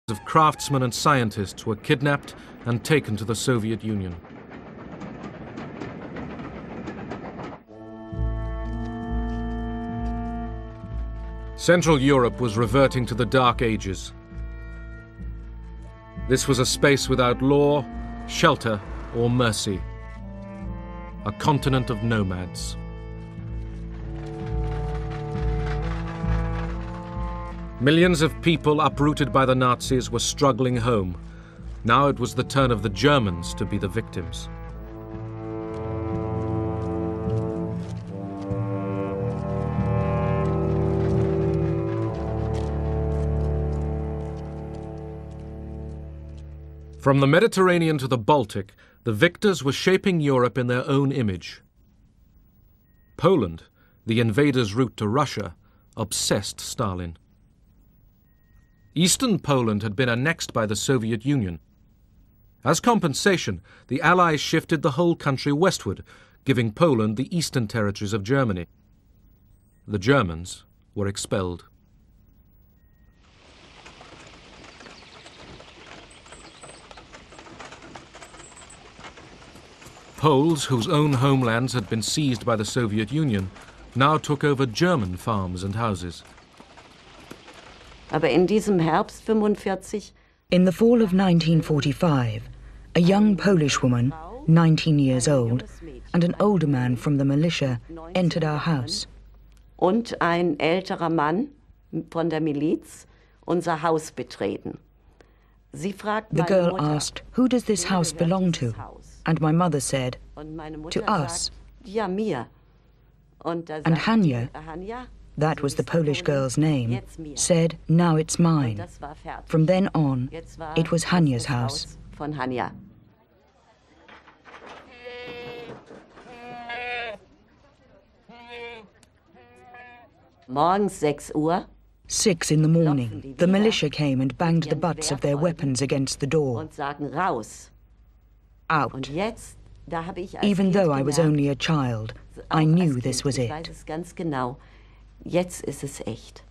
of craftsmen and scientists were kidnapped and taken to the Soviet Union. Central Europe was reverting to the Dark Ages. This was a space without law, shelter, or mercy. A continent of nomads. Millions of people uprooted by the Nazis were struggling home. Now it was the turn of the Germans to be the victims. From the Mediterranean to the Baltic, the victors were shaping Europe in their own image. Poland, the invaders' route to Russia, obsessed Stalin. Eastern Poland had been annexed by the Soviet Union. As compensation, the Allies shifted the whole country westward, giving Poland the eastern territories of Germany. The Germans were expelled. Poles, whose own homelands had been seized by the Soviet Union, now took over German farms and houses. Aber in diesem Herbst 45, in the fall of 1945, a young Polish woman, 19 years old, and an older man from the militia entered our house. Und ein älterer Mann von der Miliz unser Haus betreten. Sie fragten The meine girl Mutter, asked, "Who does this house belong to?" And my mother said, Und meine Mutter "To us." sagt, ja, mir. Und da And sagt Hania, die, Hania, that was the Polish girl's name, jetzt mir. said, "Now it's Und mine." das war fertig. From then on, Jetzt war it was das Hania's das house. Von Hania. Morgens 6 Uhr 6 in the morning, the militia came and banged the butts of their weapons against the door. und sagen raus. Out. Und jetzt, da habe ich als Even Kind though I was gemerkt, only a child, auch I als knew Kind, this was ich it. weiß es ganz genau. Jetzt ist es echt.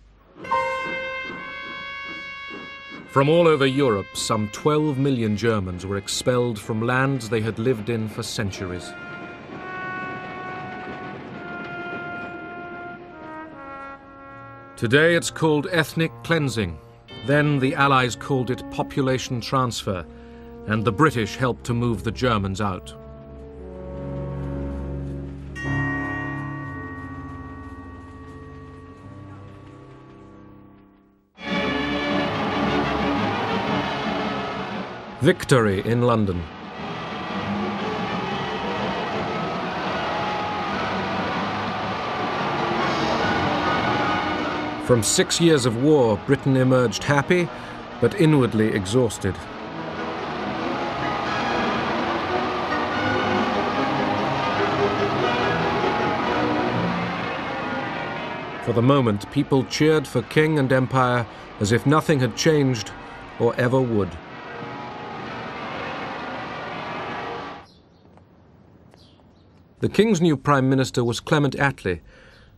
From all over Europe, some 12 million Germans were expelled from lands they had lived in for centuries. Today it's called ethnic cleansing. Then the Allies called it population transfer, and the British helped to move the Germans out. Victory in London. From 6 years of war, Britain emerged happy, but inwardly exhausted. For the moment, people cheered for king and empire as if nothing had changed or ever would. The King's new Prime Minister was Clement Attlee.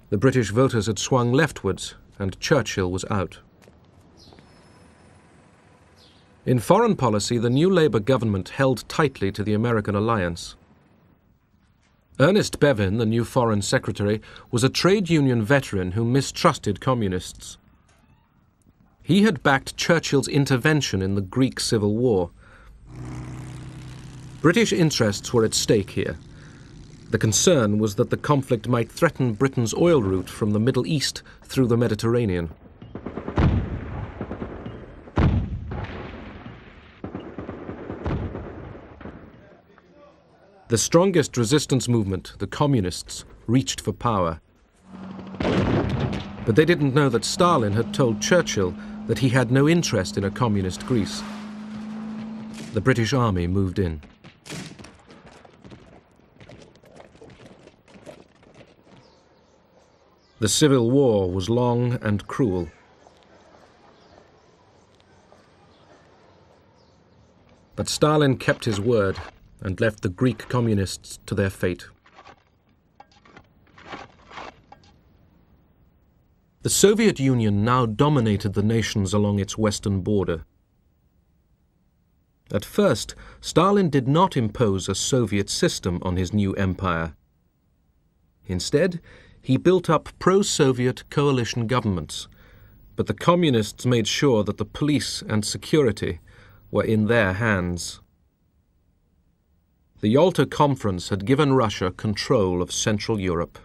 The British voters had swung leftwards, and Churchill was out. In foreign policy, the new Labour government held tightly to the American alliance. Ernest Bevin, the new Foreign Secretary, was a trade union veteran who mistrusted communists. He had backed Churchill's intervention in the Greek Civil War. British interests were at stake here. The concern was that the conflict might threaten Britain's oil route from the Middle East through the Mediterranean. The strongest resistance movement, the Communists, reached for power. But they didn't know that Stalin had told Churchill that he had no interest in a communist Greece. The British army moved in. The Civil War was long and cruel. But Stalin kept his word and left the Greek communists to their fate. The Soviet Union now dominated the nations along its western border. At first, Stalin did not impose a Soviet system on his new empire. Instead, he built up pro-Soviet coalition governments, but the communists made sure that the police and security were in their hands. The Yalta Conference had given Russia control of Central Europe.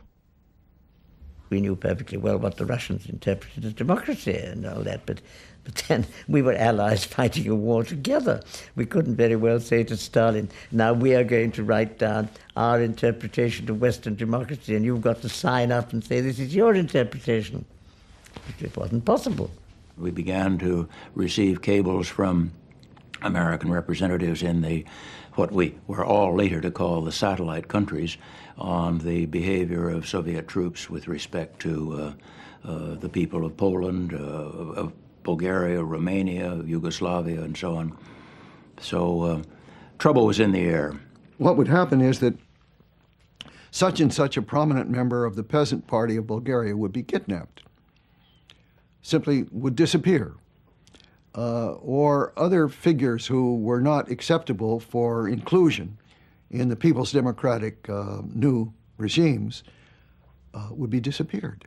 We knew perfectly well what the Russians interpreted as democracy and all that, but then we were allies fighting a war together. We couldn't very well say to Stalin, now we are going to write down our interpretation of Western democracy and you've got to sign up and say this is your interpretation. It wasn't possible. We began to receive cables from American representatives in what we were all later to call the satellite countries on the behavior of Soviet troops with respect to the people of Poland, of Bulgaria, Romania, Yugoslavia, and so on. So trouble was in the air. What would happen is that such and such a prominent member of the Peasant Party of Bulgaria would be kidnapped, simply would disappear. Or other figures who were not acceptable for inclusion in the People's Democratic new regimes would be disappeared.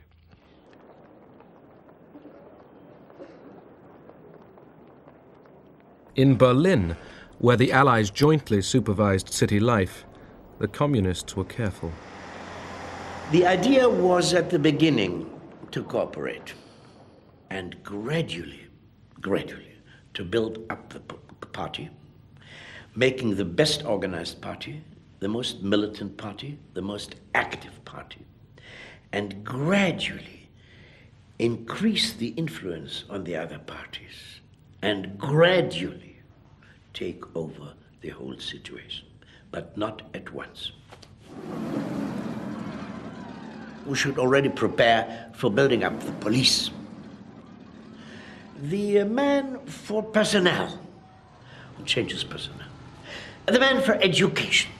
In Berlin, where the Allies jointly supervised city life, the communists were careful. The idea was at the beginning to cooperate and gradually to build up the party, making the best organized party, the most militant party, the most active party, and gradually increase the influence on the other parties, and gradually take over the whole situation, but not at once. We should already prepare for building up the police. The man for personnel, changes personnel. The man for education.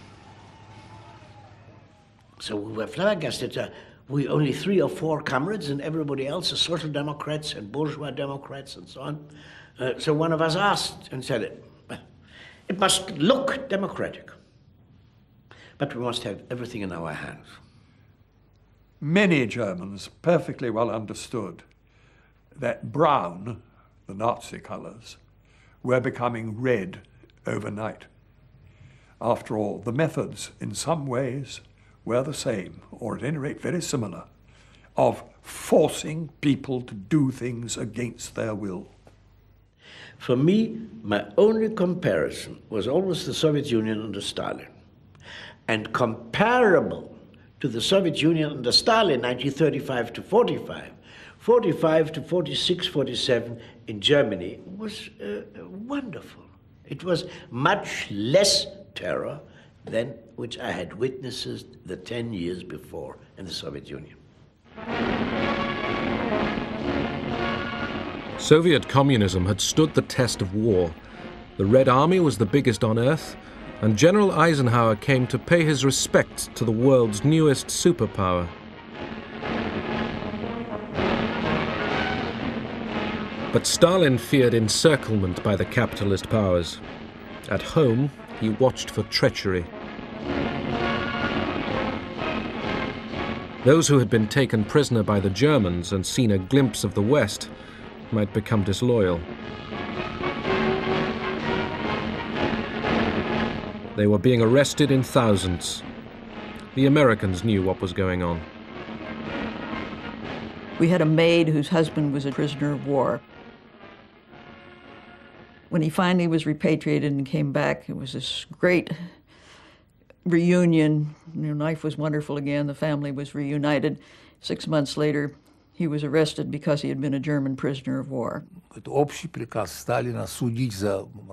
So we were flabbergasted. We only 3 or 4 comrades and everybody else are social democrats and bourgeois democrats and so on. So one of us asked and said, it must look democratic, but we must have everything in our hands. Many Germans perfectly well understood that brown, the Nazi colors, were becoming red overnight. After all, the methods in some ways were the same, or at any rate very similar, of forcing people to do things against their will. For me, my only comparison was always the Soviet Union under Stalin. And comparable to the Soviet Union under Stalin, 1935 to 45, 45 to 46, 47 in Germany was wonderful. It was much less terror than which I had witnessed the 10 years before in the Soviet Union. Soviet communism had stood the test of war. The Red Army was the biggest on earth, and General Eisenhower came to pay his respects to the world's newest superpower. But Stalin feared encirclement by the capitalist powers. At home, he watched for treachery. Those who had been taken prisoner by the Germans and seen a glimpse of the West might become disloyal. They were being arrested in thousands. The Americans knew what was going on. We had a maid whose husband was a prisoner of war. When he finally was repatriated and came back, it was this great reunion. Life was wonderful again. The family was reunited. 6 months later, he was arrested because he had been a German prisoner of war.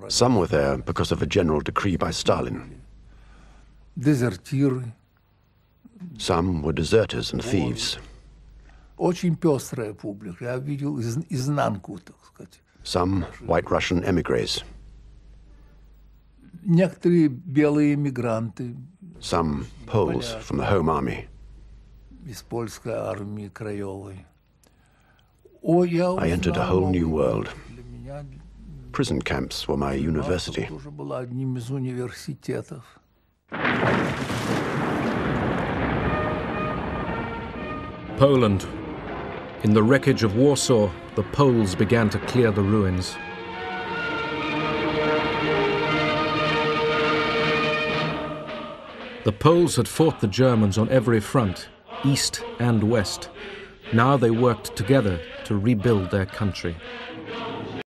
Some were there because of a general decree by Stalin. Some were deserters and thieves. Some White Russian emigres. Some Poles from the Home Army. I entered a whole new world. prison camps were my university. Poland. In the wreckage of Warsaw, the Poles began to clear the ruins. The Poles had fought the Germans on every front, east and west. Now they worked together to rebuild their country.